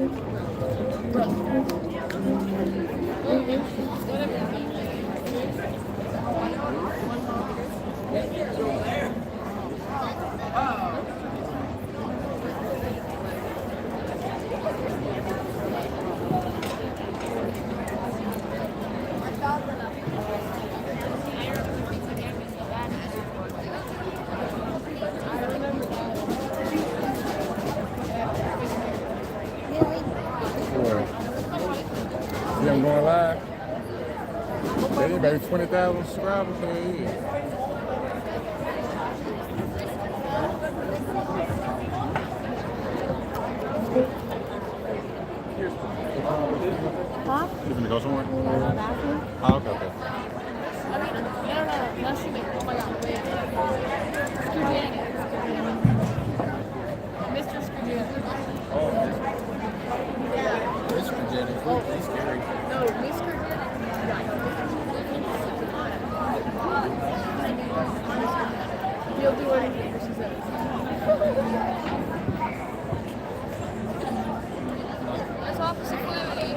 See them going live? They about 20,000 subscribers. Yeah. Huh? You gonna go somewhere? Bathroom? Oh, okay, okay. Unless you make, oh my god, wait. Screwjanet. Mr. Screwjanet. Oh, Mr. Jenny. Oh, he's scary. No, Mr. He'll do anything she says. That's opposite gravity.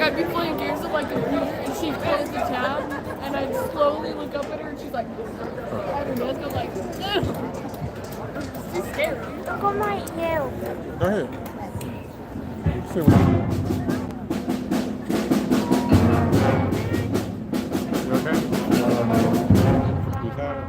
I'd be playing games on my computer and she'd close the tab and I'd slowly look up at her and she's like, I'm like, she's scary. Look on my heel. Go ahead. Sit with me. You okay? You tired?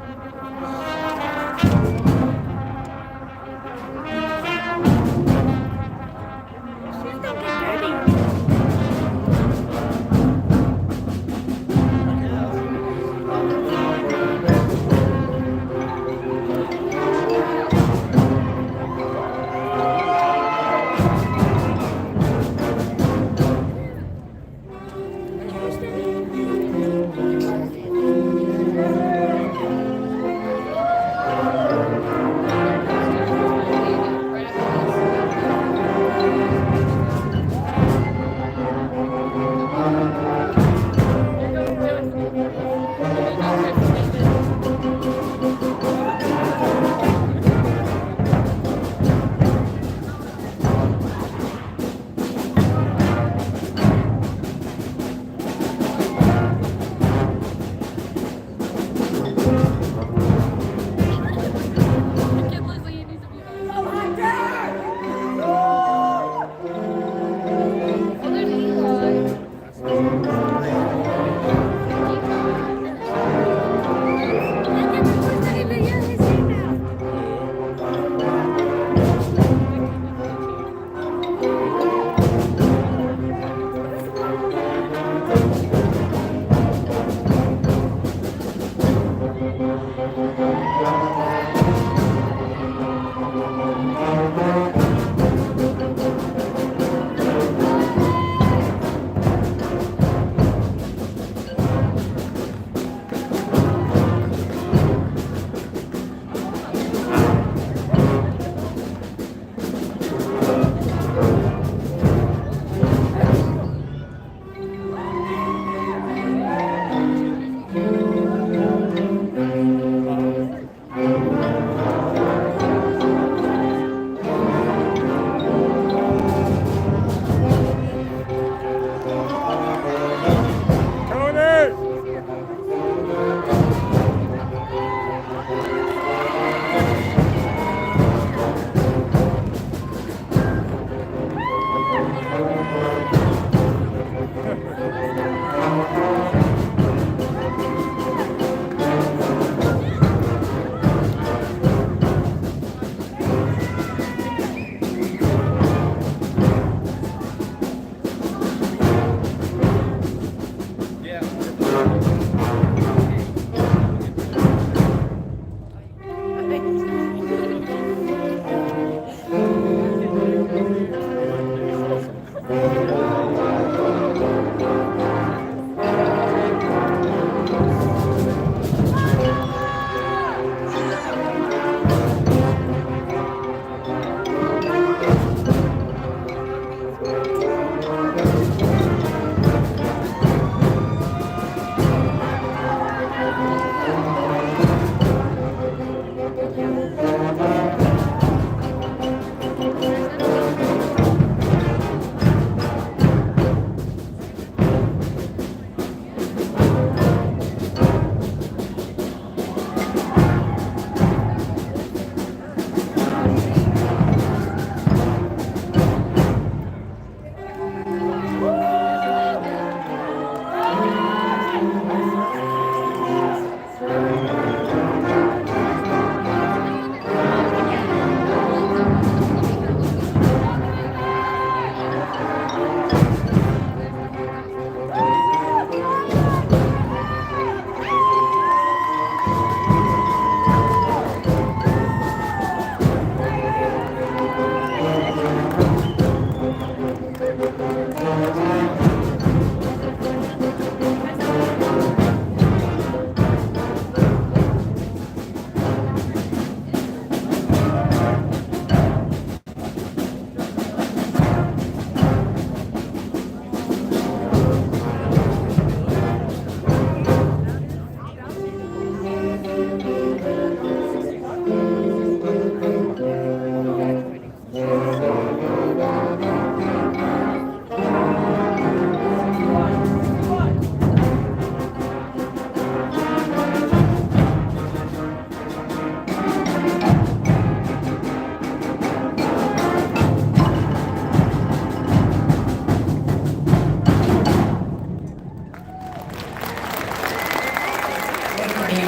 And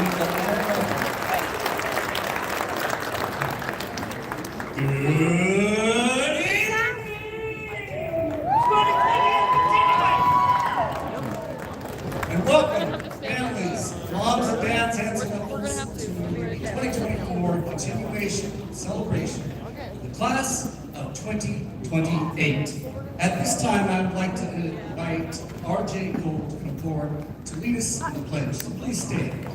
welcome, families, moms and dads, aunts and uncles, to the 2024 continuation celebration, the class of 2028. At this time, I would like to invite R.J. Gold to come forward to lead us in the pledge. So please stand.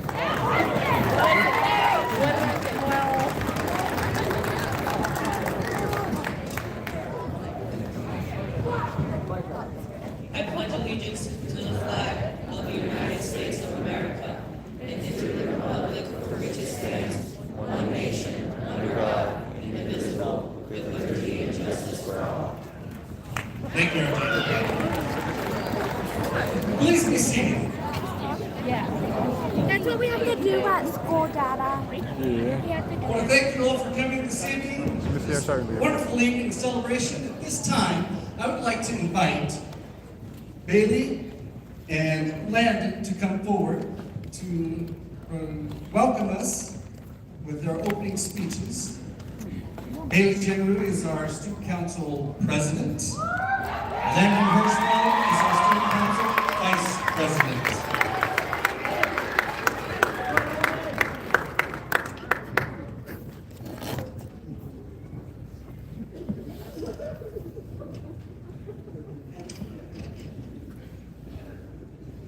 I pledge allegiance to the flag of the United States of America and to the republic for which it stands, one nation, under God, indivisible, with liberty and justice for all. Thank you, R.J. Please be seated. That's what we have to do at school, Dada. Yeah. We have to I do want to thank you all for coming this evening. Let me see our certain Wonderful evening and celebration. At this time, I would like to invite Bailey and Landon to come forward to welcome us with their opening speeches. Bailey Jenru is our student council president. Landon Hirschfeld is our student council vice president.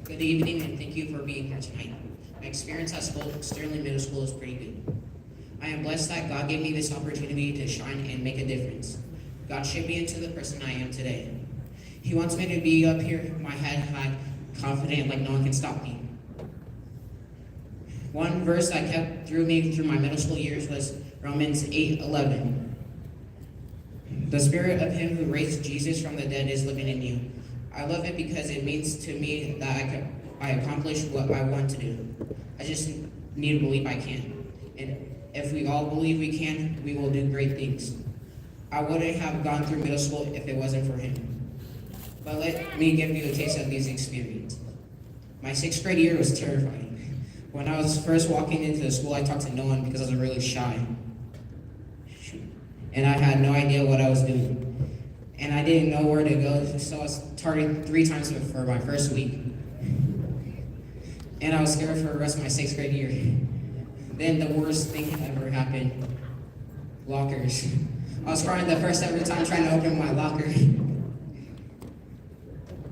Good evening and thank you for being here tonight. My experience at school, Sterling Middle School, is pretty good. I am blessed that God gave me this opportunity to shine and make a difference. God shaped me into the person I am today. He wants me to be up here, my head high, confident like no one can stop me. One verse that kept through me through my middle school years was Romans 8:11. The spirit of him who raised Jesus from the dead is living in you. I love it because it means to me that I accomplish what I want to do. I just need to believe I can. And if we all believe we can, we will do great things. I wouldn't have gone through middle school if it wasn't for him. But let me give you a taste of his experience. My 6th grade year was terrifying. When I was first walking into the school, I talked to no one because I was really shy. And I had no idea what I was doing. And I didn't know where to go, so I was targeted 3 times for my first week. And I was scared for the rest of my 6th grade year. Then the worst thing ever happened. Lockers. I was crying the first ever time trying to open my locker.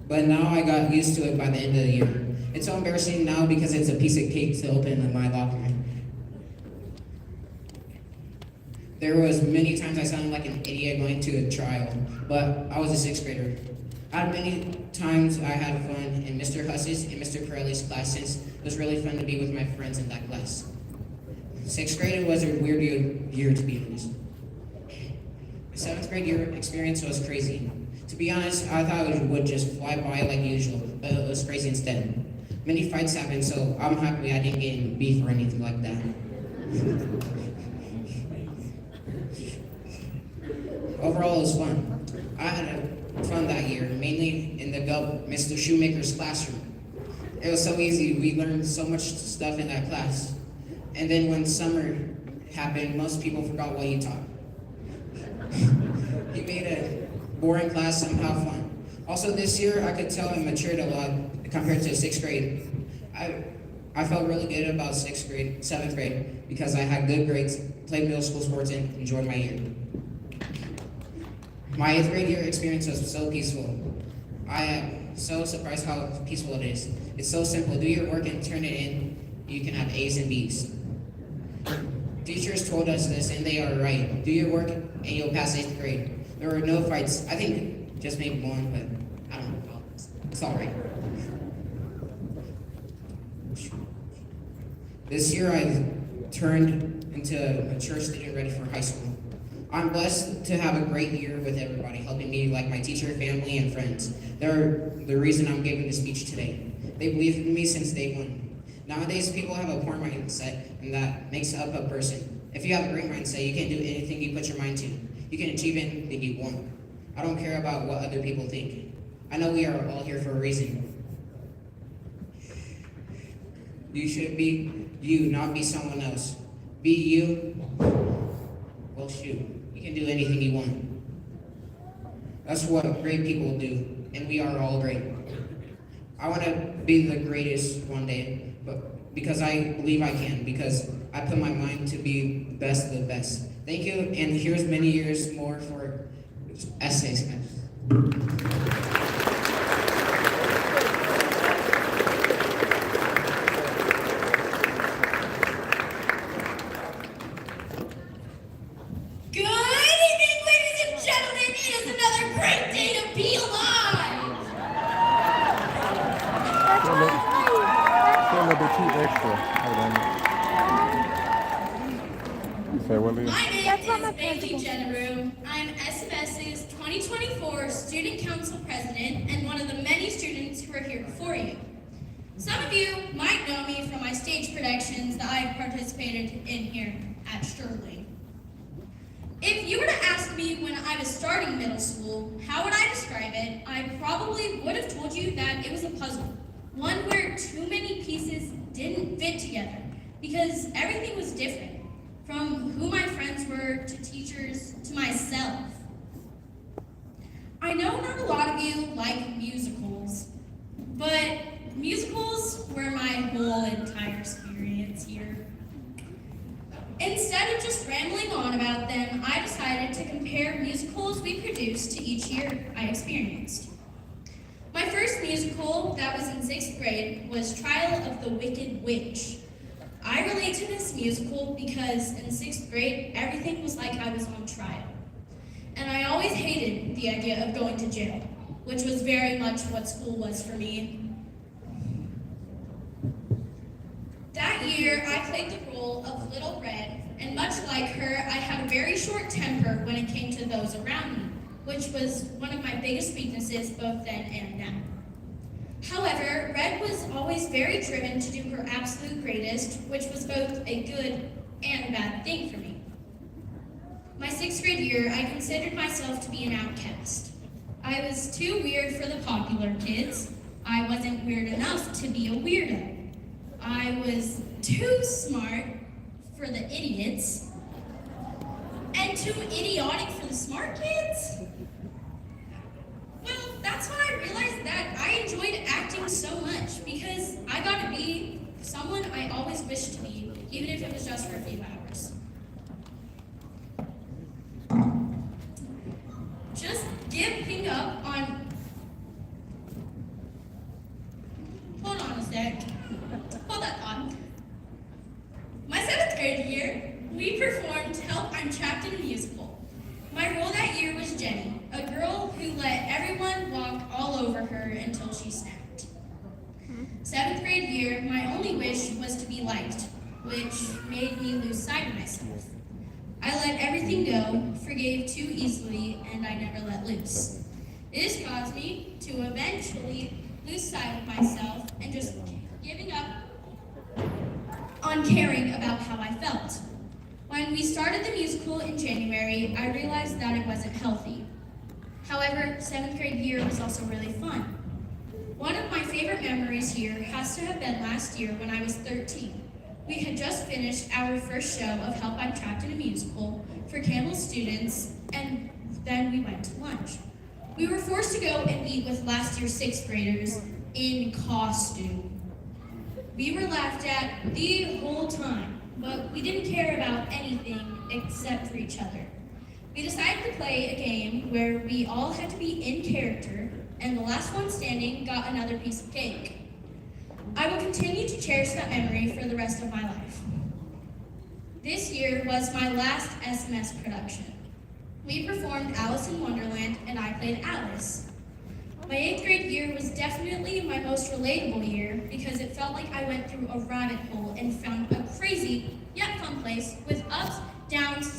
But now I got used to it by the end of the year. It's so embarrassing now because it's a piece of cake to open my locker. There was many times I sounded like an idiot going to a trial, but I was a 6th grader. I had many times I had fun in Mr. Huss's and Mr. Pirelli's class since it was really fun to be with my friends in that class. 6th grade was a weird year to be honest. My 7th grade year experience was crazy. To be honest, I thought it would just fly by like usual, but it was crazy instead. Many fights happened, so I'm happy I didn't get in beef or anything like that. Overall, it was fun. I had fun that year, mainly in the Mr. Shoemaker's classroom. It was so easy. We learned so much stuff in that class. And then when summer happened, most people forgot what he taught. He made a boring class somehow fun. Also, this year, I could tell I matured a lot compared to 6th grade. I felt really good about 7th grade, because I had good grades, played middle school sports, and enjoyed my year. My 8th grade year experience was so peaceful. I am so surprised how peaceful it is. It's so simple. Do your work and turn it in. You can have A's and B's. Teachers told us this, and they are right. Do your work, and you'll pass 8th grade. There were no fights. I think just maybe one, but I don't know. It's all right. This year, I turned into a mature student ready for high school. I'm blessed to have a great year with everybody, helping me like my teacher, family, and friends. They're the reason I'm giving this speech today. They believed in me since day one. Nowadays, people have a poor mindset, and that makes up a person. If you have a great mindset, you can do anything you put your mind to. You can achieve anything you want. I don't care about what other people think. I know we are all here for a reason. You should be you, not be someone else. Be you. Well, shoot, you can do anything you want. That's what great people do, and we are all great. I want to be the greatest one day, but because I believe I can, because I put my mind to be best of the best. Thank you, and here's many years more for essays, guys. Good evening, ladies and gentlemen. It is another great day to be alive. Feel a little bit too extra. Hold on. You say what, Leah? My name That's what my is Bailey principal says. Jenneru. I'm SMS's 2024 Student Council President and one of the many students who are here before you. Some of you might know me from my stage productions that I've participated in here at Sterling. If you were to ask me when I was starting middle school, how would I describe it, I probably would have told you that it was a puzzle. One where too many pieces didn't fit together because everything was different, from who my friends were to teachers to myself. I know not a lot of you like musicals, but musicals were my whole entire experience here. Instead of just rambling on about them, I decided to compare musicals we produced to each year I experienced. My first musical, that was in 6th grade, was Trial of the Wicked Witch. I relate to this musical because in 6th grade, everything was like I was on trial. And I always hated the idea of going to jail, which was very much what school was for me. That year, I played the role of Little Red, and much like her, I had a very short temper when it came to those around me, which was one of my biggest weaknesses both then and now. However, Red was always very driven to do her absolute greatest, which was both a good and a bad thing for me. My 6th grade year, I considered myself to be an outcast. I was too weird for the popular kids. I wasn't weird enough to be a weirdo. I was too smart for the idiots and too idiotic for the smart kids. Well, that's when I realized that I enjoyed acting so much because I got to be someone I always wished to be, even if it was just for a few hours. Just giving up on... Hold on a sec. Hold that thought. My 7th grade year, we performed Help, I'm Trapped in a Musical. My role that year was Jenny, a girl who let everyone walk all over her until she snapped. 7th grade year, my only wish was to be liked, which made me lose sight of myself. I let everything go, forgave too easily, and I never let loose. This caused me to eventually lose sight of myself and just giving up on caring about how I felt. When we started the musical in January, I realized that it wasn't healthy. However, 7th grade year was also really fun. One of my favorite memories here has to have been last year when I was 13. We had just finished our first show of Help, I'm Trapped in a Musical for Campbell students, and then we went to lunch. We were forced to go and eat with last year's 6th graders in costume. We were laughed at the whole time, but we didn't care about anything except for each other. We decided to play a game where we all had to be in character, and the last one standing got another piece of cake. I will continue to cherish that memory for the rest of my life. This year was my last SMS production. We performed Alice in Wonderland, and I played Alice. My 8th grade year was definitely my most relatable year because it felt like I went through a rabbit hole and found a crazy yet fun place with ups, downs,